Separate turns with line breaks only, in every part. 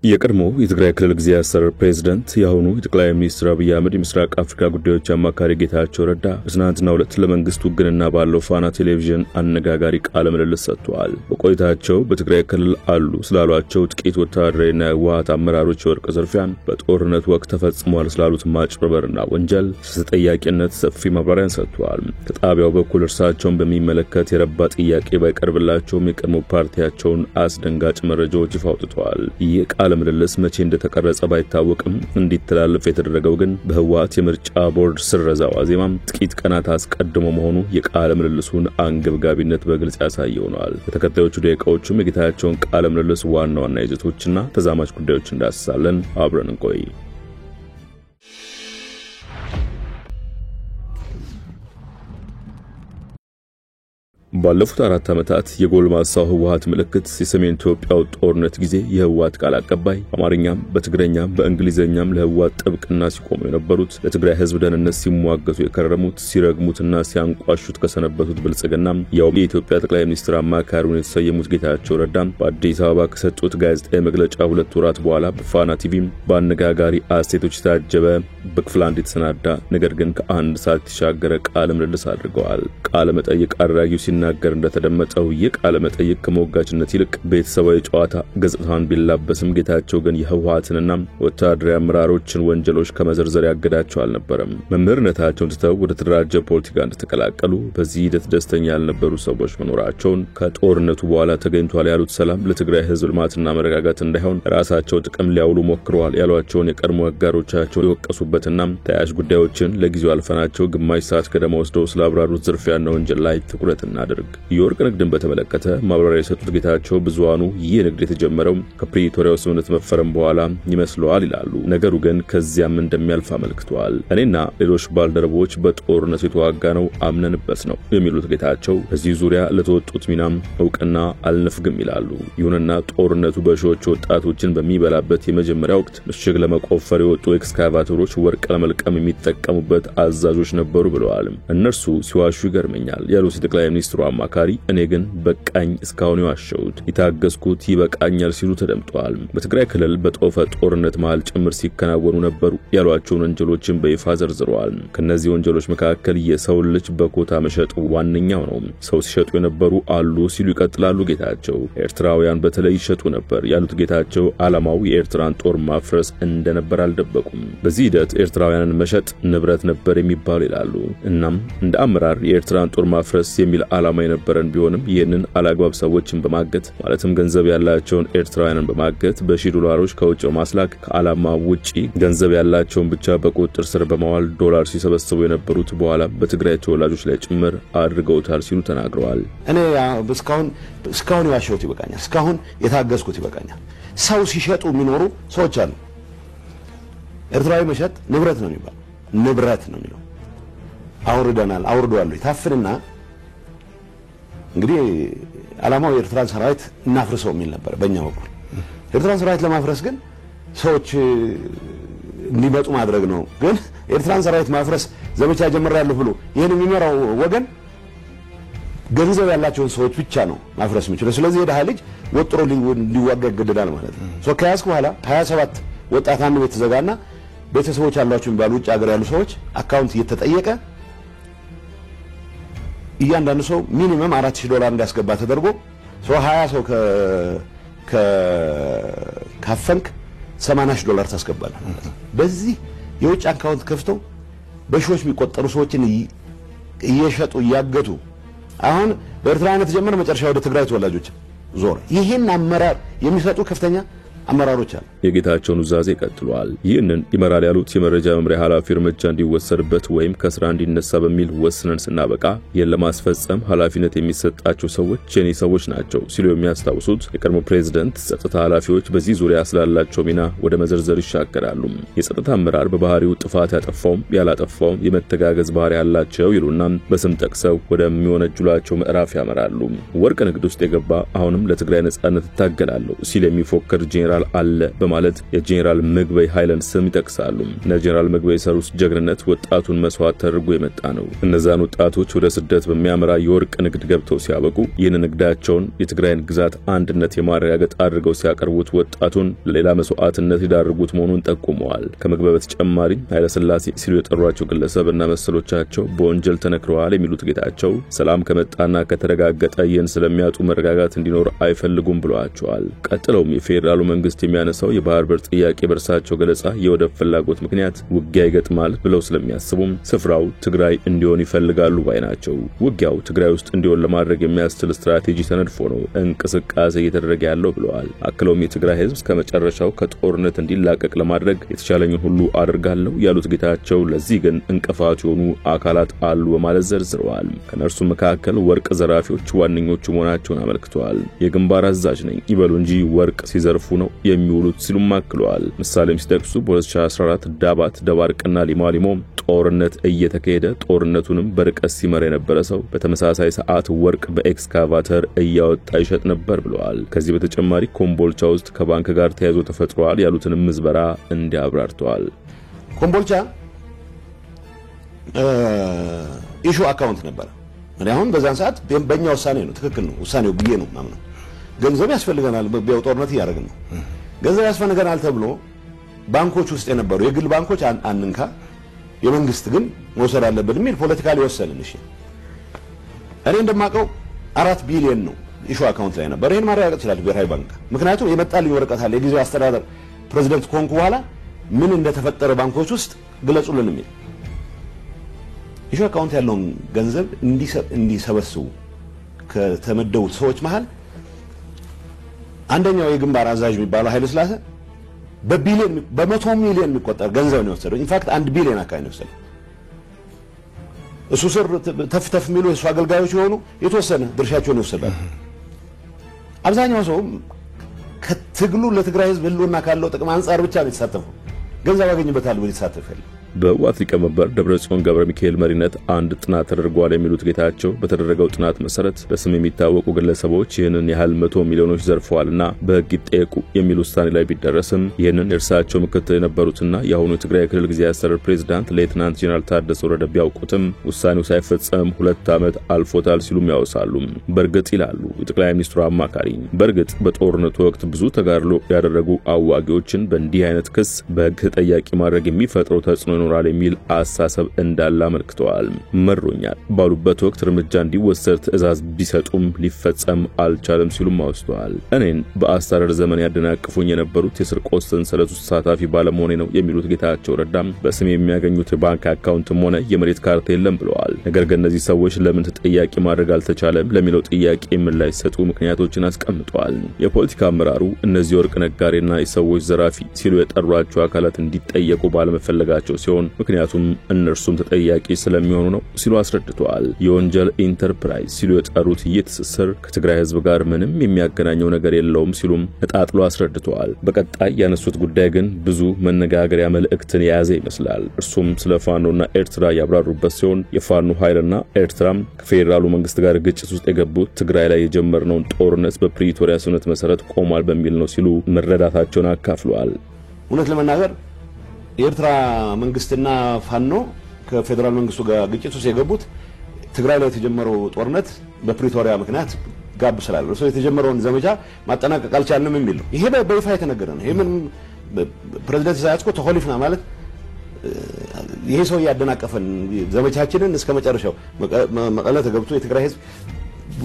የቀድሞው የትግራይ ክልል ጊዜያዊ አስተዳደር ፕሬዝዳንት የአሁኑ የጠቅላይ ሚኒስትር አብይ አህመድ የምስራቅ አፍሪካ ጉዳዮች አማካሪ ጌታቸው ረዳ በትናንትናው ዕለት ለመንግስት ውግንና ባለው ፋና ቴሌቪዥን አነጋጋሪ ቃለ ምልልስ ሰጥተዋል። በቆይታቸው በትግራይ ክልል አሉ ስላሏቸው ጥቂት ወታደራዊና የህወሓት አመራሮች የወርቅ ዝርፊያን፣ በጦርነት ወቅት ተፈጽሟል ስላሉት ማጭበርበርና ወንጀል ተጠያቂነት ሰፊ ማብራሪያን ሰጥተዋል። ከጣቢያው በኩል እርሳቸውን በሚመለከት የረባ ጥያቄ ባይቀርብላቸውም የቀድሞ ፓርቲያቸውን አስደንጋጭ መረጃዎች ይፋ አውጥተዋል። ምልልስ መቼ እንደተቀረጸ ባይታወቅም እንዲተላለፍ የተደረገው ግን በህወሓት የምርጫ ቦርድ ስረዛ ዋዜማም ጥቂት ቀናት አስቀድሞ መሆኑ የቃለ ምልልሱን አንገብጋቢነት በግልጽ ያሳየው ነው። በተከታዮቹ ደቂቃዎችም የጌታቸውን ቃለ ምልልስ ዋና ዋና ይዘቶችና ተዛማች ጉዳዮች እንዳስሳለን። አብረን እንቆይ። ባለፉት 4 ዓመታት የጎልማሳው ህወሓት ምልክት የሰሜን ኢትዮጵያው ጦርነት ጊዜ የህወሓት ቃል አቀባይ በአማርኛም በትግረኛም በእንግሊዘኛም ለህወሓት ጥብቅና ሲቆሙ የነበሩት ለትግራይ ህዝብ ደህንነት ሲሟገቱ የከረሙት ሲረግሙትና ሲያንቋሹት ከሰነበቱት ብልጽግና ያው የኢትዮጵያ ጠቅላይ ሚኒስትር አማካሪውን የተሰየሙት ጌታቸው ረዳ በአዲስ አበባ ከሰጡት ጋዜጣዊ መግለጫ 2 ወራት በኋላ በፋና ቲቪ በአነጋጋሪ አስተያየቶች የታጀበ በክፍል 1 የተሰናዳ ነገር ግን ከአንድ ሰዓት የተሻገረ ቃለ ምልልስ አድርገዋል። ቃለ መጠይቅ አድራጊው ሲናገር እንደተደመጠው የቃለ መጠይቅ ከሞጋችነት ይልቅ ቤተሰባዊ ጨዋታ ገጽታን ቢላበስም ጌታቸው ግን የህወሓትንና ወታደራዊ አመራሮችን ወንጀሎች ከመዘርዘር ያገዳቸው አልነበረም። መምህርነታቸውን ትተው ወደ ተደራጀ ፖለቲካ እንደተቀላቀሉ በዚህ ሂደት ደስተኛ ያልነበሩ ሰዎች መኖራቸውን ከጦርነቱ በኋላ ተገኝቷል ያሉት ሰላም ለትግራይ ህዝብ ልማትና መረጋጋት እንዳይሆን ራሳቸው ጥቅም ሊያውሉ ሞክረዋል ያሏቸውን የቀድሞ አጋሮቻቸው የወቀሱበትና ተያያዥ ጉዳዮችን ለጊዜው አልፈናቸው ግማሽ ሰዓት ገደማ ወስደው ስላብራሩት ዝርፊያና ወንጀል ላይ ትኩረትና የወርቅ ንግድን በተመለከተ ማብራሪያ የሰጡት ጌታቸው ብዙሃኑ ይህ ንግድ የተጀመረው ከፕሪቶሪያው ስምምነት መፈረም በኋላ ይመስለዋል ይላሉ። ነገሩ ግን ከዚያም እንደሚያልፍ አመልክተዋል። እኔና ሌሎች ባልደረቦች በጦርነቱ የተዋጋነው አምነንበት ነው የሚሉት ጌታቸው በዚህ ዙሪያ ለተወጡት ሚናም እውቅና አልነፍግም ይላሉ። ይሁንና ጦርነቱ በሺዎች ወጣቶችን በሚበላበት የመጀመሪያ ወቅት ምሽግ ለመቆፈር የወጡ ኤክስካቫተሮች ወርቅ ለመልቀም የሚጠቀሙበት አዛዦች ነበሩ ብለዋል። እነርሱ ሲዋሹ ይገርመኛል ያሉት ጠቅላይ ሚኒስትሩ አማካሪ እኔ ግን በቃኝ እስካሁን ያዋሸሁት የታገስኩት ይበቃኛል ሲሉ ተደምጠዋል። በትግራይ ክልል በጦፈ ጦርነት መሃል ጭምር ሲከናወኑ ነበሩ ያሏቸውን ወንጀሎችን በይፋ ዘርዝረዋል። ከነዚህ ወንጀሎች መካከል የሰው ልጅ በኮታ መሸጥ ዋነኛው ነው። ሰው ሲሸጡ የነበሩ አሉ ሲሉ ይቀጥላሉ ጌታቸው። ኤርትራውያን በተለይ ይሸጡ ነበር ያሉት ጌታቸው ዓላማው የኤርትራን ጦር ማፍረስ እንደነበር አልደበቁም። በዚህ ሂደት ኤርትራውያንን መሸጥ ንብረት ነበር የሚባሉ ይላሉ። እናም እንደ አመራር የኤርትራን ጦር ማፍረስ የሚል ዓላማ የነበረን ቢሆንም ይህንን አላግባብ ሰዎችን በማገት ማለትም ገንዘብ ያላቸውን ኤርትራውያንን በማገት $1000 ከውጭ በማስላክ ከዓላማ ውጪ ገንዘብ ያላቸውን ብቻ በቁጥጥር ስር በማዋል ዶላር ሲሰበስቡ የነበሩት በኋላ በትግራይ ተወላጆች ላይ ጭምር አድርገውታል ሲሉ ተናግረዋል።
እኔ እስካሁን ያዋሸሁት ይበቃኛል፣ እስካሁን የታገስኩት ይበቃኛል። ሰው ሲሸጡ የሚኖሩ ሰዎች አሉ። ኤርትራዊ መሸጥ ንብረት ነው የሚባለው፣ ንብረት ነው የሚለው አውርደናል አውርደዋል ይታፍንና እንግዲህ ዓላማው የኤርትራን ሰራዊት እናፍርሰው የሚል ነበር በእኛ በኩል። ኤርትራን ሰራዊት ለማፍረስ ግን ሰዎች እንዲመጡ ማድረግ ነው። ግን ኤርትራን ሰራዊት ማፍረስ ዘመቻ ጀምራለሁ ብሎ ይሄን የሚመራው ወገን ገንዘብ ያላቸውን ሰዎች ብቻ ነው ማፍረስ የሚችለው። ስለዚህ የደሃ ልጅ ወጥሮ ሊዋጋ ይገደዳል ማለት ነው። ከያዝኩ በኋላ 27 ወጣት አንድ ቤት ተዘጋና ቤተሰቦች ያሏቸው የሚባሉ ውጭ ሀገር ያሉ ሰዎች አካውንት እየተጠየቀ እያንዳንዱ ሰው ሚኒመም $4000 እንዲያስገባ ተደርጎ 20 ሰው ካፈንክ $80,000 ታስገባለህ። በዚህ የውጭ አካውንት ከፍተው በሺዎች የሚቆጠሩ ሰዎችን እየሸጡ እያገቱ አሁን በኤርትራነት ጀመረ መጨረሻ ወደ ትግራይ ተወላጆች ዞር። ይሄን አመራር የሚሰጡ ከፍተኛ አመራሮች አሉ።
የጌታቸውን ውዛዜ ቀጥሏል። ይህንን ይመራል ያሉት የመረጃ መምሪያ ኃላፊ እርምጃ እንዲወሰድበት ወይም ከስራ እንዲነሳ በሚል ወስነን ስናበቃ ለማስፈጸም ኃላፊነት የሚሰጣቸው ሰዎች የኔ ሰዎች ናቸው ሲሉ የሚያስታውሱት የቀድሞ ፕሬዝዳንት ጸጥታ ኃላፊዎች በዚህ ዙሪያ ስላላቸው ሚና ወደ መዘርዘር ይሻገራሉ። የጸጥታ አመራር በባህሪው ጥፋት ያጠፋውም ያላጠፋውም የመተጋገዝ ባህሪ ያላቸው ይሉና በስም ጠቅሰው ወደሚወነጅሏቸው ምዕራፍ ያመራሉ። ወርቅ ንግድ ውስጥ የገባ አሁንም ለትግራይ ነጻነት ታገላለሁ ሲል የሚፎክር ጄኔራል ጄኔራል አለ በማለት የጄኔራል ምግበይ ኃይለን ስም ይጠቅሳሉ። ጄኔራል ምግበይ የሰሩት ጀግንነት ወጣቱን መስዋዕት ተደርጎ የመጣ ነው። እነዛን ወጣቶች ወደ ስደት በሚያመራ የወርቅ ንግድ ገብተው ሲያበቁ ይህን ንግዳቸውን የትግራይን ግዛት አንድነት የማረጋገጥ አድርገው ሲያቀርቡት ወጣቱን ለሌላ መስዋዕትነት ሊዳርጉት መሆኑን ጠቁመዋል። ከምግበይ በተጨማሪ ኃይለ ሥላሴ ሲሉ የጠሯቸው ግለሰብና መሰሎቻቸው በወንጀል ተነክረዋል የሚሉት ጌታቸው ሰላም ከመጣና ከተረጋገጠ ይህን ስለሚያጡ መረጋጋት እንዲኖር አይፈልጉም ብለዋቸዋል። ቀጥለውም የፌዴራሉ መንግስት የሚያነሳው የባህር በር ጥያቄ በርሳቸው ገለጻ የወደብ ፍላጎት ምክንያት ውጊያ ይገጥማል ብለው ስለሚያስቡም ስፍራው ትግራይ እንዲሆን ይፈልጋሉ ባይ ናቸው። ውጊያው ትግራይ ውስጥ እንዲሆን ለማድረግ የሚያስችል ስትራቴጂ ተነድፎ ነው እንቅስቃሴ እየተደረገ ያለው ብለዋል። አክለውም የትግራይ ህዝብ ከመጨረሻው ከጦርነት እንዲላቀቅ ለማድረግ የተቻለኝን ሁሉ አድርጋለሁ ያሉት ጌታቸው ለዚህ ግን እንቅፋት የሆኑ አካላት አሉ በማለት ዘርዝረዋል። ከነርሱ መካከል ወርቅ ዘራፊዎች ዋነኞቹ መሆናቸውን አመልክተዋል። የግንባር አዛዥ ነኝ ይበሉ እንጂ ወርቅ ሲዘርፉ ነው የሚውሉት ሲሉም አክለዋል። ምሳሌም ሲጠቅሱ በ2014 ዳባት ደባርቅና ሊማሊሞ ጦርነት እየተካሄደ ጦርነቱንም በርቀት ሲመራ የነበረ ሰው በተመሳሳይ ሰዓት ወርቅ በኤክስካቫተር እያወጣ ይሸጥ ነበር ብለዋል። ከዚህ በተጨማሪ ኮምቦልቻ ውስጥ ከባንክ ጋር ተያይዞ ተፈጥሯል ያሉትን ምዝበራ እንዲያብራርተዋል።
ኮምቦልቻ ኢሹ አካውንት ነበር። እኔ አሁን በዛን ሰዓት በእኛ ውሳኔ ነው ትክክል ነው ውሳኔው ብዬ ነው ማምነው። ገንዘብ ያስፈልገናል በጦርነት እያደረግን ነው። ገንዘብ ያስፈልገናል ተብሎ ባንኮች ውስጥ የነበሩ የግል ባንኮች አንንካ የመንግስት ግን መውሰድ አለበት የሚል ፖለቲካሊ ወሰንን። እሺ እኔ እንደማቀው 4 ቢሊዮን ነው ኢሹ አካውንት ላይ ነበር። ይሄን ማረጋገጥ ይችላል ብሔራዊ ባንክ። ምክንያቱም የመጣልኝ ወረቀት አለ የጊዜው አስተዳደር ፕሬዝዳንት ኮንኩ በኋላ ምን እንደተፈጠረ ባንኮች ውስጥ ግለጹልን የሚል ኢሹ አካውንት ያለውን ገንዘብ እንዲሰበስቡ ከተመደቡት ሰዎች መሃል አንደኛው የግንባር አዛዥ የሚባለው ኃይለ ሥላሴ በቢሊዮን በመቶ ሚሊዮን የሚቆጠር ገንዘብ ነው የወሰደው። ኢንፋክት 1 ቢሊዮን አካባቢ ነው የወሰደው። እሱ ስር ተፍተፍ የሚሉ የሱ አገልጋዮች የሆኑ የተወሰነ ድርሻቸውን ይወስዳሉ። አብዛኛው ሰው ከትግሉ ለትግራይ ህዝብ ህልውና ካለው ጥቅም አንፃር ብቻ ነው የተሳተፈው። ገንዘብ ያገኝበታል ብሎ የተሳተፈው
በህወሓት ሊቀመንበር ደብረጽዮን ገብረ ሚካኤል መሪነት አንድ ጥናት ተደርጓል የሚሉት ጌታቸው በተደረገው ጥናት መሰረት በስም የሚታወቁ ግለሰቦች ይህንን ያህል 100 ሚሊዮኖች ዘርፈዋልና በህግ ይጠየቁ የሚል ውሳኔ ላይ ቢደረስም ይህንን እርሳቸው ምክትል የነበሩትና የአሁኑ የትግራይ ክልል ጊዜያዊ አስተዳደር ፕሬዝዳንት ሌተናንት ጄኔራል ታደሰ ወረደ ቢያውቁትም ውሳኔው ሳይፈጸም 2 ዓመት አልፎታል ሲሉም ያወሳሉ። በእርግጥ ይላሉ የጠቅላይ ሚኒስትሩ አማካሪ በእርግጥ በጦርነቱ ወቅት ብዙ ተጋድሎ ያደረጉ አዋጊዎችን በእንዲህ አይነት ክስ በህግ ተጠያቂ ማድረግ የሚፈጥረው ተጽዕኖ ኖራል የሚል አሳሰብ እንዳለ አመልክተዋል። መሮኛል ባሉበት ወቅት እርምጃ እንዲወሰድ ትዕዛዝ ቢሰጡም ሊፈጸም አልቻለም ሲሉም አውስተዋል። እኔን በአስተዳደር ዘመን ያደናቅፉኝ የነበሩት የስርቆት ሰንሰለት ውስጥ ተሳታፊ ባለመሆኔ ነው የሚሉት ጌታቸው ረዳም በስም የሚያገኙት ባንክ አካውንትም ሆነ የመሬት ካርታ የለም ብለዋል። ነገር ግን እነዚህ ሰዎች ለምን ተጠያቂ ማድረግ አልተቻለም ለሚለው ጥያቄ ምላሽ ሰጡ ምክንያቶችን አስቀምጠዋል። የፖለቲካ አመራሩ እነዚህ ወርቅ ነጋዴና የሰዎች ዘራፊ ሲሉ የጠሯቸው አካላት እንዲጠየቁ ባለመፈለጋቸው ሲሆን ምክንያቱም እነርሱም ተጠያቂ ስለሚሆኑ ነው ሲሉ አስረድተዋል። የወንጀል ኢንተርፕራይዝ ሲሉ የጠሩት የትስስር ከትግራይ ህዝብ ጋር ምንም የሚያገናኘው ነገር የለውም ሲሉም ተጣጥሎ አስረድተዋል። በቀጣይ ያነሱት ጉዳይ ግን ብዙ መነጋገሪያ መልእክትን የያዘ ይመስላል። እርሱም ስለ ፋኖና ኤርትራ ያብራሩበት ሲሆን የፋኖ ኃይልና ኤርትራም ከፌዴራሉ መንግስት ጋር ግጭት ውስጥ የገቡት ትግራይ ላይ የጀመርነውን ጦርነት በፕሪቶሪያ ስምምነት መሰረት ቆሟል በሚል ነው ሲሉ መረዳታቸውን አካፍለዋል።
እውነት ለመናገር የኤርትራ መንግስትና ፋኖ ከፌደራል መንግስቱ ጋር ግጭት ውስጥ የገቡት ትግራይ ላይ የተጀመረው ጦርነት በፕሪቶሪያ ምክንያት ጋብ ስላለ ነው የተጀመረውን ዘመቻ ማጠናቀቅ አልቻልንም የሚል ነው። ይሄ በይፋ የተነገረ ነው። ይሄ ምን ፕሬዝዳንት ኢሳያስ እኮ ተሆሊፍና ማለት ይሄ ሰው ያደናቀፈን ዘመቻችንን እስከመጨረሻው መቀለ ተገብቶ የትግራይ ህዝብ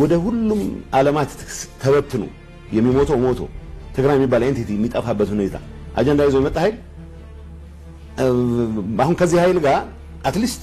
ወደ ሁሉም ዓለማት ተበትኑ የሚሞተው ሞቶ ትግራይ የሚባል ኤንቲቲ የሚጠፋበት ሁኔታ አጀንዳ ይዞ የመጣ ኃይል አሁን ከዚህ ኃይል ጋር አትሊስት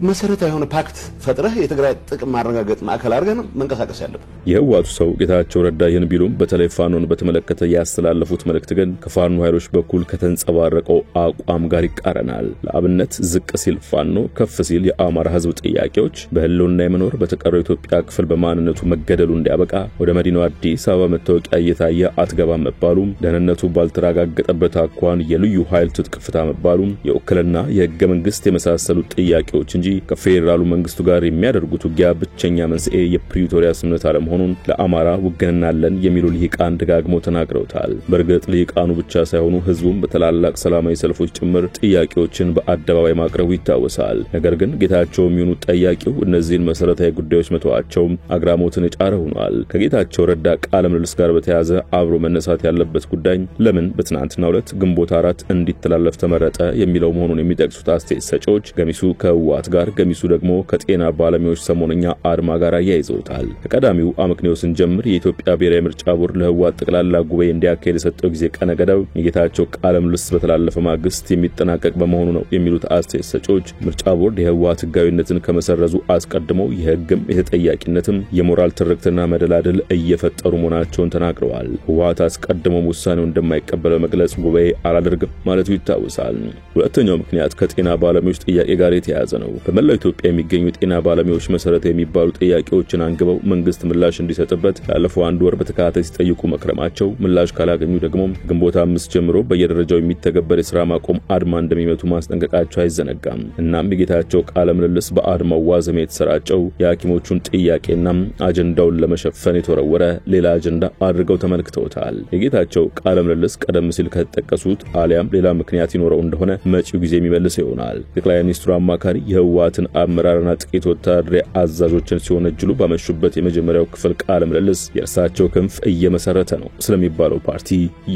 መሰረታዊ የሆነ ፓክት ፈጥረህ የትግራይ ጥቅም ማረጋገጥ ማዕከል አድርገን መንቀሳቀስ ያለብን
የህወሓቱ ሰው ጌታቸው ረዳ ይህን ቢሉም በተለይ ፋኖን በተመለከተ ያስተላለፉት መልእክት ግን ከፋኖ ኃይሎች በኩል ከተንጸባረቀው አቋም ጋር ይቃረናል። ለአብነት ዝቅ ሲል ፋኖ ከፍ ሲል የአማራ ህዝብ ጥያቄዎች በህልውና የመኖር በተቀረው ኢትዮጵያ ክፍል በማንነቱ መገደሉ እንዲያበቃ ወደ መዲናው አዲስ አበባ መታወቂያ እየታየ አትገባም መባሉ ደህንነቱ ባልተረጋገጠበት አኳን የልዩ ኃይል ትጥቅ ፍታ መባሉ የውክልና የህገ መንግስት የመሳሰሉ ጥያቄዎች እንጂ ከፌዴራሉ መንግስቱ ጋር የሚያደርጉት ውጊያ ብቸኛ መንስኤ የፕሪቶሪያ ስምምነት አለመሆኑን ለአማራ ውግንናለን የሚሉ ልሂቃን ደጋግመው ተናግረውታል። በርግጥ ልሂቃኑ ብቻ ሳይሆኑ ህዝቡም በተላላቅ ሰላማዊ ሰልፎች ጭምር ጥያቄዎችን በአደባባይ ማቅረቡ ይታወሳል። ነገር ግን ጌታቸው የሚሆኑ ጠያቂው እነዚህን መሰረታዊ ጉዳዮች መተዋቸው አግራሞትን የጫረ ሆኗል። ከጌታቸው ረዳ ቃለ ምልልስ ጋር በተያያዘ አብሮ መነሳት ያለበት ጉዳይ ለምን በትናንትናው ዕለት ግንቦት 4 እንዲተላለፍ ተመረጠ የሚለው መሆኑን የሚጠቅሱት አስተያየት ሰጪዎች ገሚሱ ከህወሓት ጋር ገሚሱ ደግሞ ከጤና ባለሙያዎች ሰሞነኛ አድማ ጋር ያይዘውታል። ከቀዳሚው አመክንዮ ስንጀምር የኢትዮጵያ ብሔራዊ ምርጫ ቦርድ ለህወሓት ጠቅላላ ጉባኤ እንዲያካሄድ የሰጠው ጊዜ ቀነ ገደብ የጌታቸው ቃለ ምልልስ በተላለፈ ማግስት የሚጠናቀቅ በመሆኑ ነው የሚሉት አስተያየት ሰጪዎች ምርጫ ቦርድ የህወሓት ህጋዊነትን ከመሰረዙ አስቀድሞ የህግም የተጠያቂነትም የሞራል ትርክትና መደላደል እየፈጠሩ መሆናቸውን ተናግረዋል። ህወሓት አስቀድሞ ውሳኔውን እንደማይቀበል በመግለጽ ጉባኤ አላደርግም ማለቱ ይታወሳል። ሁለተኛው ምክንያት ከጤና ባለሙያዎች ጥያቄ ጋር የተያያዘ ነው። በመላው ኢትዮጵያ የሚገኙ ጤና ባለሙያዎች መሰረታዊ የሚባሉ ጥያቄዎችን አንግበው መንግስት ምላሽ እንዲሰጥበት ላለፈው አንድ ወር በተከታታይ ሲጠይቁ መክረማቸው ምላሽ ካላገኙ ደግሞ ግንቦት 5 ጀምሮ በየደረጃው የሚተገበር የሥራ ማቆም አድማ እንደሚመቱ ማስጠንቀቃቸው አይዘነጋም። እናም የጌታቸው ቃለ ምልልስ በአድማው ዋዜማ የተሰራጨው የሐኪሞቹን ጥያቄና አጀንዳውን ለመሸፈን የተወረወረ ሌላ አጀንዳ አድርገው ተመልክተውታል። የጌታቸው ቃለ ምልልስ ቀደም ሲል ከተጠቀሱት አሊያም ሌላ ምክንያት ይኖረው እንደሆነ መጪው ጊዜ የሚመልስ ይሆናል። ጠቅላይ ሚኒስትሩ አማካሪ የህወሓትን አመራርና ጥቂት ወታደራዊ አዛዦችን ሲወነጅሉ ባመሹበት የመጀመሪያው ክፍል ቃለ ምልልስ የእርሳቸው ክንፍ እየመሰረተ ነው ስለሚባለው ፓርቲ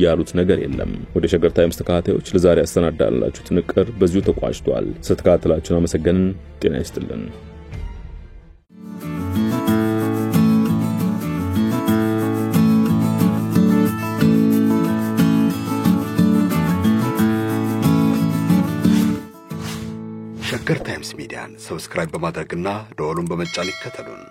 ያሉት ነገር የለም። ወደ ሸገር ታይምስ ተከታታዮች ለዛሬ ያሰናዳላችሁ ጥንቅር በዚሁ ተቋጭቷል። ስለተከታተላችሁን አመሰግነን። ጤና ይስጥልን።
ሸገር ታይምስ ሚዲያን ሰብስክራይብ በማድረግና ደወሉን በመጫን ይከተሉን።